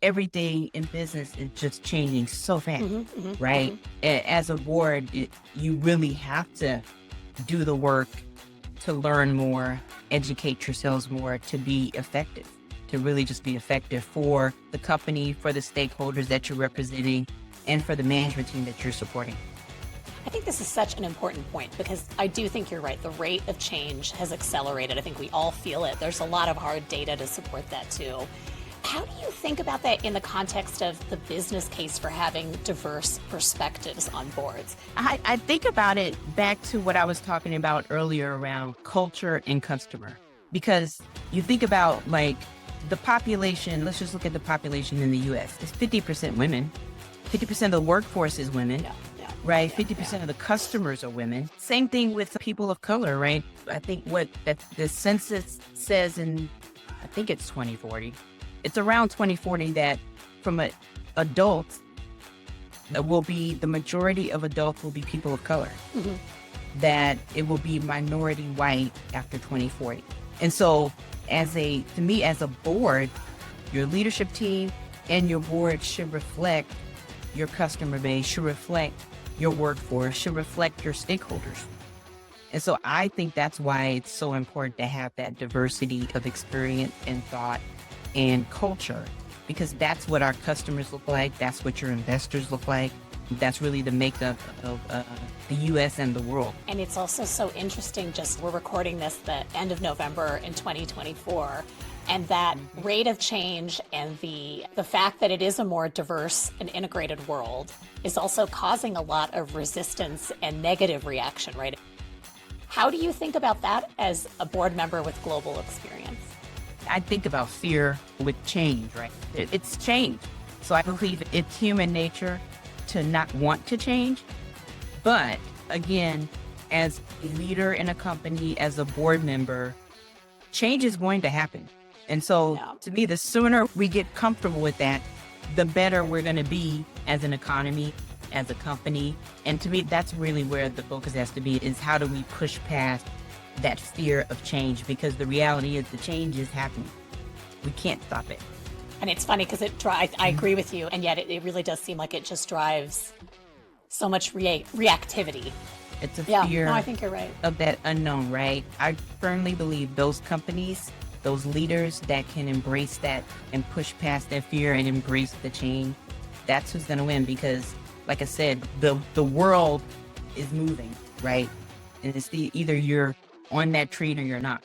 everything in business is just changing so fast, Mhm, mhm, right? mhm. As a board, you really have to do the work to learn more, educate yourselves more to be effective, to really just be effective for the company, for the stakeholders that you're representing, and for the management team that you're supporting. I think this is such an important point because I do think you're right. The rate of change has accelerated. I think we all feel it. There's a lot of hard data to support that too. How do you think about that in the context of the business case for having diverse perspectives on boards? I think about it back to what I was talking about earlier around culture and customer, because you think about like the population, let's just look at the population in the US. It's 50% women, 50% of the workforce is women, Yeah, yeah, right? yeah, yeah. 50% of the customers are women. Same thing with people of color, right? I think what that the census says in, I think it's 2040. It's around 2040 that from a adults will be the majority of adults will be people of color, Mhm. that it will be minority white after 2040. And so to me, as a board, your leadership team and your board should reflect your customer base, should reflect your workforce, should reflect your stakeholders. And so I think that's why it's so important to have that diversity of experience and thought and culture, because that's what our customers look like. That's what your investors look like. That's really the makeup of the US and the world. And it's also so interesting, just we're recording this the end of November in 2024. And that Mhm. rate of change and the fact that it is a more diverse and integrated world is also causing a lot of resistance and negative reaction, right? How do you think about that as a board member with global experience? I think about fear with change, right? It's change. So I believe it's human nature to not want to change. But again, as a leader in a company, as a board member, change is going to happen. And so Yeah. to me, the sooner we get comfortable with that, the better we're going to be as an economy, as a company. And to me, that's really where the focus has to be, is how do we push past that fear of change? Because the reality is the change is happening. We can't stop it. And it's funny because I Mhm. agree with you, and yet it really does seem like it just drives so much reactivity. It's a Yeah, no, I fear think you're right. of that unknown, right? I firmly believe those companies, those leaders that can embrace that and push past that fear and embrace the change, that's who's going to win. Because, like I said, the world is moving, right? And it's either you're on that train or you're not.